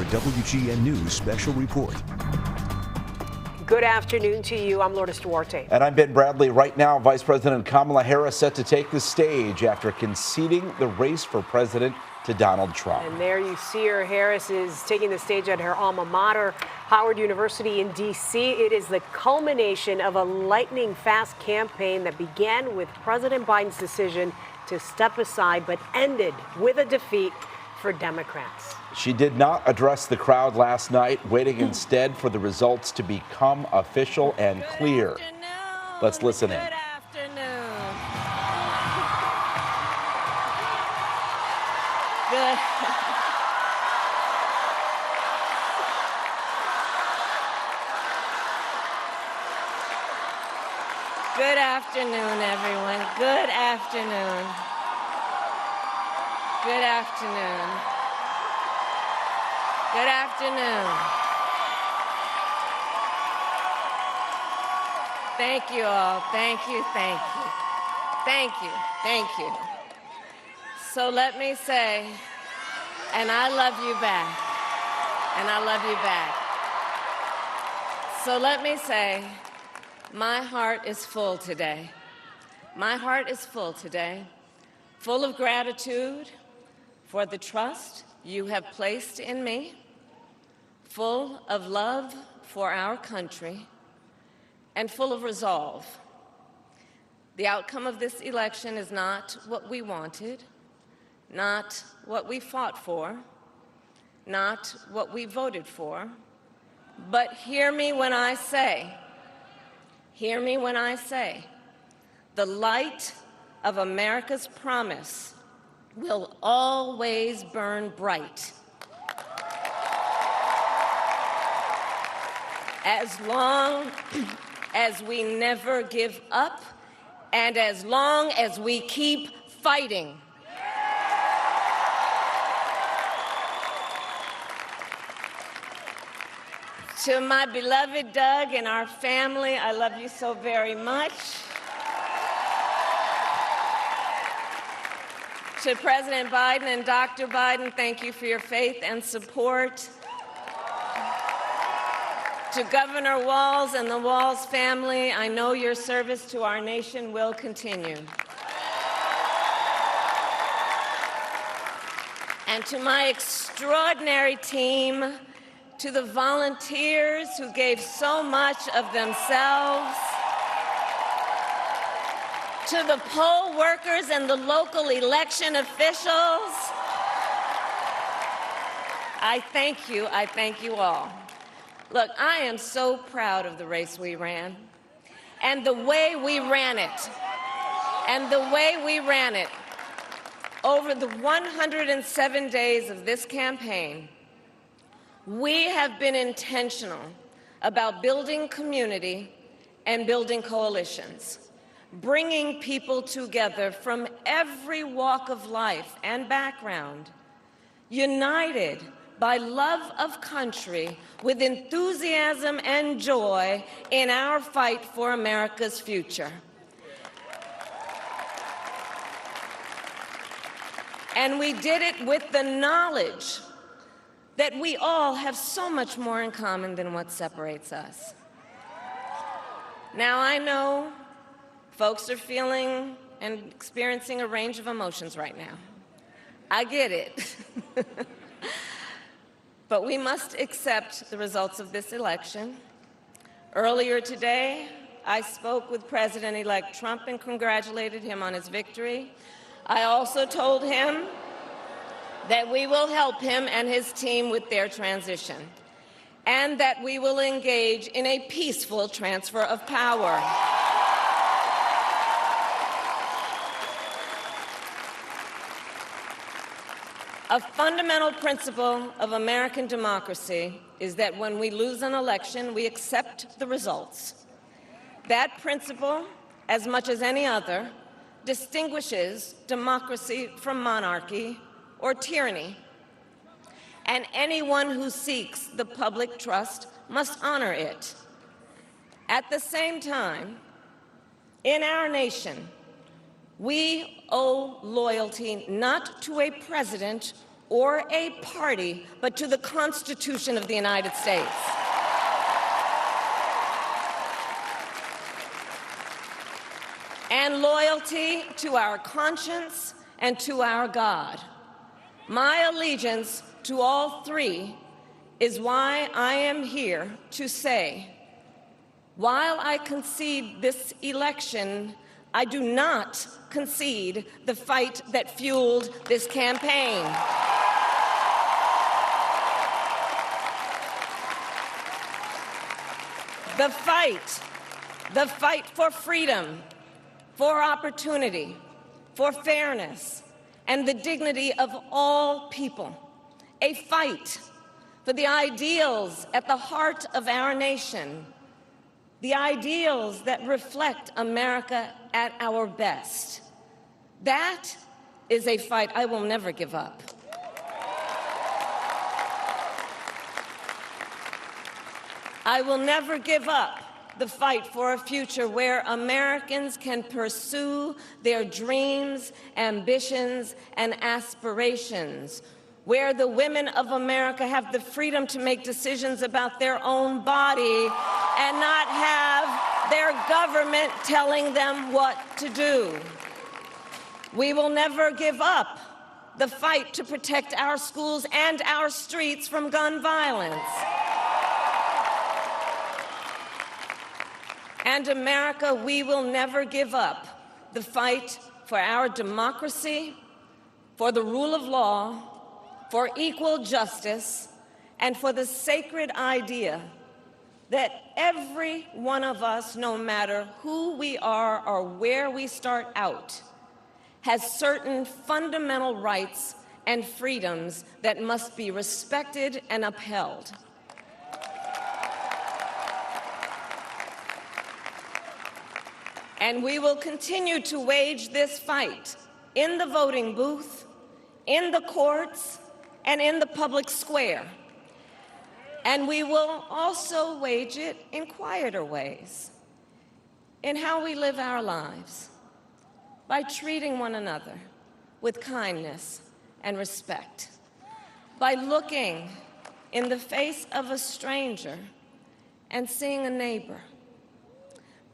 WGN News Special Report. Good afternoon to you. I'm Lourdes Duarte. And I'm Ben Bradley. Right now, Vice President Kamala Harris set to take the stage after conceding the race for president to Donald Trump. And there you see her. Harris is taking the stage at her alma mater, Howard University in D.C. It is the culmination of a lightning-fast campaign that began with President Biden's decision to step aside, but ended with a defeat for Democrats. She did not address the crowd last night, waiting instead for the results to become official and clear. Let's listen in. Good afternoon. Good. Good afternoon, everyone. Good afternoon. Good afternoon. Good afternoon. Thank you all. Thank you, thank you. Thank you, thank you. So let me say, and I love you back. And I love you back. So let me say, my heart is full today. My heart is full today, full of gratitude for the trust you have placed in me, full of love for our country, and full of resolve. The outcome of this election is not what we wanted, not what we fought for, not what we voted for, but hear me when I say, the light of America's promise will always burn bright. As long as we never give up, and as long as we keep fighting. To my beloved Doug and our family, I love you so very much. To President Biden and Dr. Biden, thank you for your faith and support. To Governor Walz and the Walz family, I know your service to our nation will continue. And to my extraordinary team, to the volunteers who gave so much of themselves, to the poll workers and the local election officials, I thank you all. Look, I am so proud of the race we ran, and the way we ran it, over the 107 days of this campaign. We have been intentional about building community and building coalitions, bringing people together from every walk of life and background, united by love of country with enthusiasm and joy in our fight for America's future. And we did it with the knowledge that we all have so much more in common than what separates us. Now, I know folks are feeling and experiencing a range of emotions right now. I get it. But we must accept the results of this election. Earlier today, I spoke with President-elect Trump and congratulated him on his victory. I also told him that we will help him and his team with their transition, and that we will engage in a peaceful transfer of power. A fundamental principle of American democracy is that when we lose an election, we accept the results. That principle, as much as any other, distinguishes democracy from monarchy or tyranny. And anyone who seeks the public trust must honor it. At the same time, in our nation, we owe loyalty not to a president or a party, but to the Constitution of the United States. And loyalty to our conscience and to our God. My allegiance to all three is why I am here to say, while I concede this election, I do not concede the fight that fueled this campaign. The fight for freedom, for opportunity, for fairness, and the dignity of all people. A fight for the ideals at the heart of our nation, the ideals that reflect America at our best. That is a fight I will never give up. I will never give up the fight for a future where Americans can pursue their dreams, ambitions, and aspirations, where the women of America have the freedom to make decisions about their own body and not have their government telling them what to do. We will never give up the fight to protect our schools and our streets from gun violence. And America, we will never give up the fight for our democracy, for the rule of law, for equal justice, and for the sacred idea that every one of us, no matter who we are or where we start out, has certain fundamental rights and freedoms that must be respected and upheld. And we will continue to wage this fight in the voting booth, in the courts, and in the public square. And we will also wage it in quieter ways, in how we live our lives, by treating one another with kindness and respect, by looking in the face of a stranger and seeing a neighbor,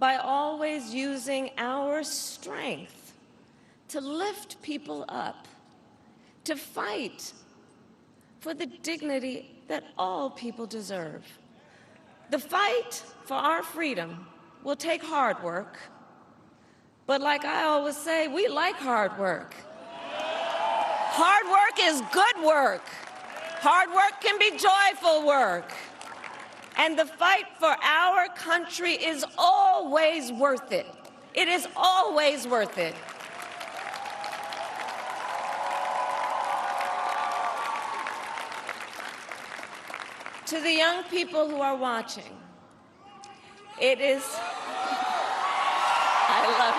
by always using our strength to lift people up, to fight for the dignity that all people deserve. The fight for our freedom will take hard work, but like I always say, we like hard work. Hard work is good work. Hard work can be joyful work. And the fight for our country is always worth it. It is always worth it. To the young people who are watching, it is... I love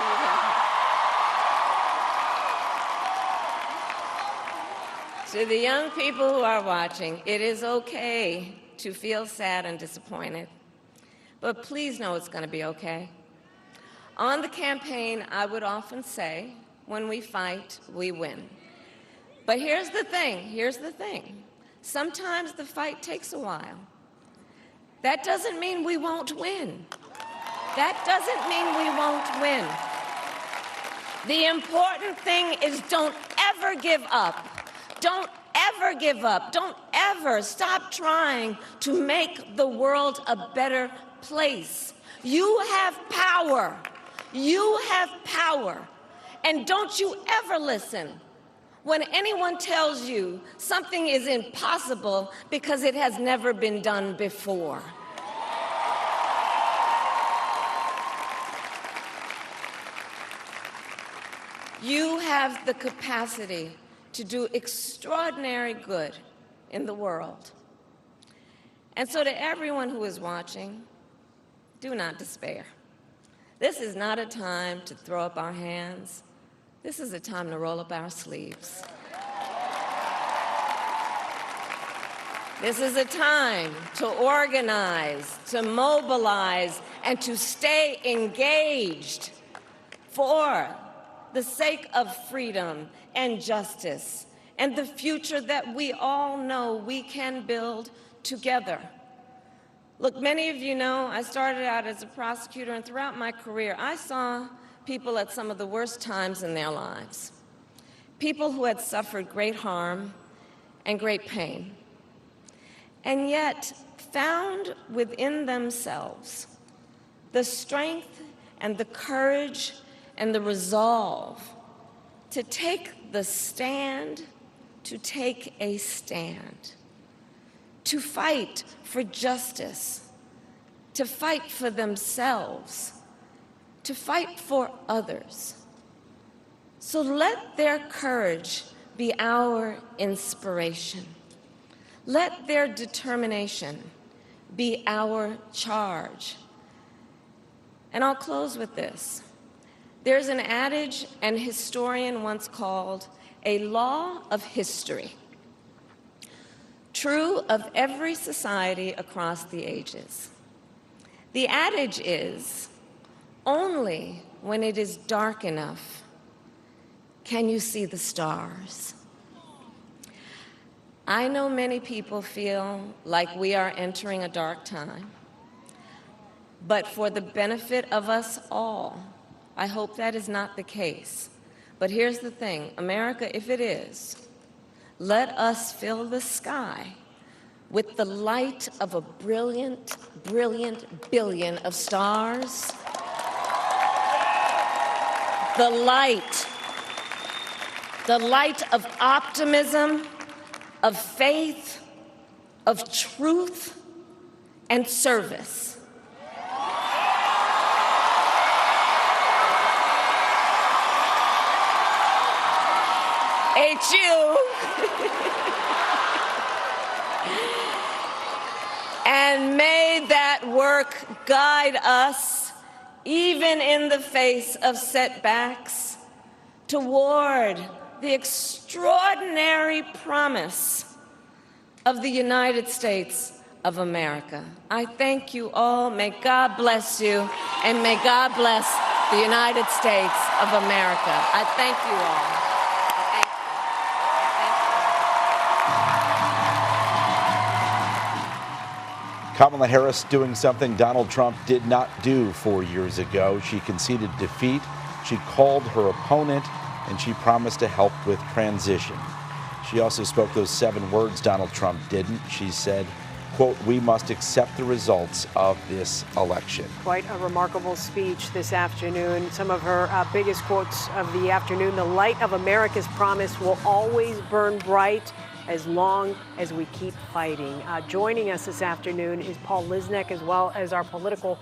you. To the young people who are watching, it is okay to feel sad and disappointed, but please know it's going to be okay. On the campaign, I would often say, when we fight, we win. But here's the thing. Sometimes the fight takes a while. That doesn't mean we won't win. That doesn't mean we won't win. The important thing is don't ever give up. Don't ever give up. Don't ever stop trying to make the world a better place. You have power. You have power. And don't you ever listen when anyone tells you something is impossible because it has never been done before. You have the capacity to do extraordinary good in the world. And so to everyone who is watching, do not despair. This is not a time to throw up our hands. This is a time to roll up our sleeves. This is a time to organize, to mobilize, and to stay engaged for the sake of freedom and justice and the future that we all know we can build together. Look, many of you know I started out as a prosecutor, and throughout my career, I saw people at some of the worst times in their lives. People who had suffered great harm and great pain, and yet found within themselves the strength and the courage and the resolve to take the stand, to take a stand, to fight for justice, to fight for themselves, to fight for others. So let their courage be our inspiration. Let their determination be our charge. And I'll close with this. There's an adage an historian once called a law of history, true of every society across the ages. The adage is, only when it is dark enough can you see the stars. I know many people feel like we are entering a dark time, but for the benefit of us all, I hope that is not the case. But here's the thing, America, if it is, let us fill the sky with the light of a brilliant, brilliant billion of stars. The light of optimism, of faith, of truth, and service. HU. And may that work guide us, even in the face of setbacks, toward the extraordinary promise of the United States of America. I thank you all. May God bless you, and may God bless the United States of America. I thank you all. Kamala Harris doing something Donald Trump did not do 4 years ago. She conceded defeat, she called her opponent, and she promised to help with transition. She also spoke those 7 words Donald Trump didn't. She said, quote, "We must accept the results of this election." Quite a remarkable speech this afternoon. Some of her biggest quotes of the afternoon: "The light of America's promise will always burn bright as long as we keep fighting." Joining us this afternoon is Paul Lisnek, as well as our political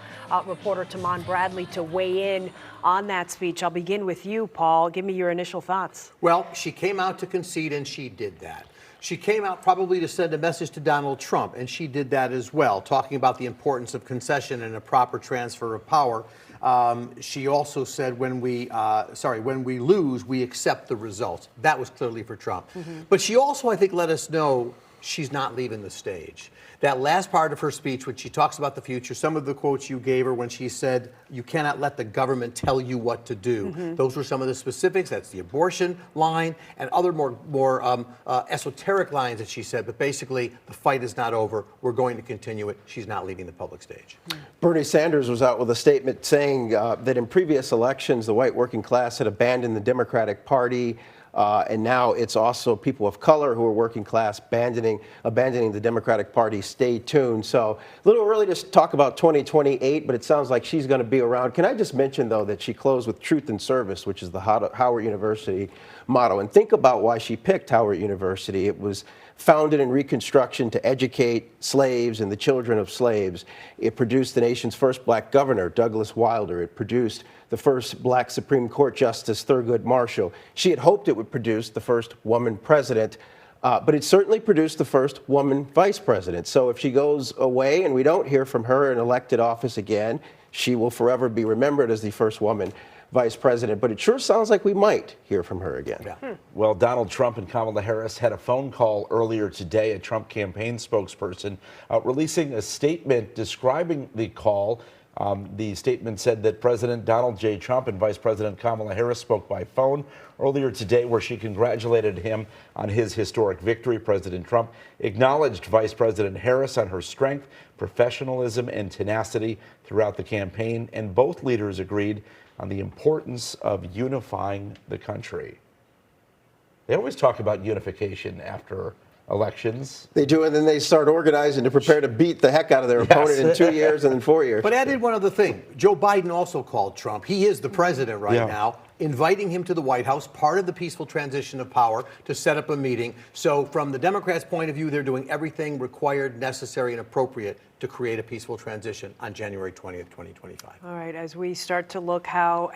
reporter Taman Bradley, to weigh in on that speech. I'll begin with you, Paul. Give me your initial thoughts. Well, she came out to concede, and she did that. She came out probably to send a message to Donald Trump, and she did that as well, talking about the importance of concession and a proper transfer of power. She also said, when we lose, we accept the results. That was clearly for Trump. But she also, I think, let us know she's not leaving the stage. That last part of her speech, when she talks about the future, some of the quotes you gave her when she said, "You cannot let the government tell you what to do." Those were some of the specifics. That's the abortion line and other more esoteric lines that she said. But basically, the fight is not over. We're going to continue it. She's not leaving the public stage. Bernie Sanders was out with a statement saying that in previous elections, the white working class had abandoned the Democratic Party. And now it's also people of color who are working class abandoning the Democratic Party. Stay tuned. So a little early to talk about 2028, but it sounds like she's going to be around. Can I just mention, though, that she closed with truth and service, which is the Howard University motto. And think about why she picked Howard University. It was founded in Reconstruction to educate slaves and the children of slaves. It produced the nation's first black governor, Douglas Wilder. It produced the first black Supreme Court Justice, Thurgood Marshall. She had hoped it would produce the first woman president, but it certainly produced the first woman vice president. So if she goes away and we don't hear from her in elected office again, she will forever be remembered as the first woman vice president. But it sure sounds like we might hear from her again. Yeah. Well, Donald Trump and Kamala Harris had a phone call earlier today. A Trump campaign spokesperson releasing a statement describing the call. The statement said that President Donald J. Trump and Vice President Kamala Harris spoke by phone earlier today, where she congratulated him on his historic victory. President Trump acknowledged Vice President Harris on her strength, professionalism, and tenacity throughout the campaign, and both leaders agreed on the importance of unifying the country. They always talk about unification after elections. They do, and then they start organizing to prepare to beat the heck out of their opponent in 2 years and then 4 years. But added one other thing. Joe Biden also called Trump. He is the president right now, inviting him to the White House, part of the peaceful transition of power, to set up a meeting. So from the Democrats' point of view, they're doing everything required, necessary, and appropriate to create a peaceful transition on January 20th, 2025. All right, as we start to look how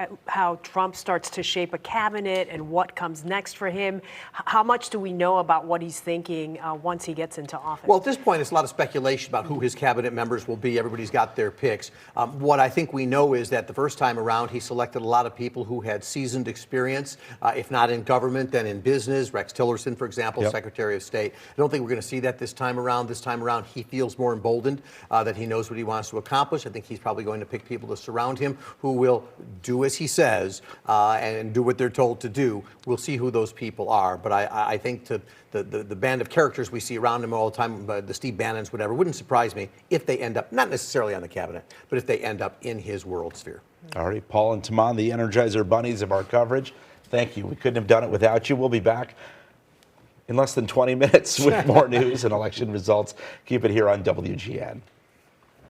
Trump starts to shape a cabinet and what comes next for him, how much do we know about what he's thinking once he gets into office? Well, at this point, it's a lot of speculation about who his cabinet members will be. Everybody's got their picks. What I think we know is that the first time around, he selected a lot of people who had seasoned experience, if not in government, then in business. Rex Tillerson, for example, Secretary of State. I don't think we're going to see that this time around. This time around, he feels more emboldened, that he knows what he wants to accomplish. I think he's probably going to pick people to surround him who will do as he says and do what they're told to do. We'll see who those people are. But I think the band of characters we see around him all the time, the Steve Bannons, whatever, wouldn't surprise me if they end up, not necessarily on the cabinet, but if they end up in his world sphere. All right, Paul and Taman, the Energizer bunnies of our coverage. Thank you. We couldn't have done it without you. We'll be back in less than 20 minutes with more news and election results. Keep it here on WGN.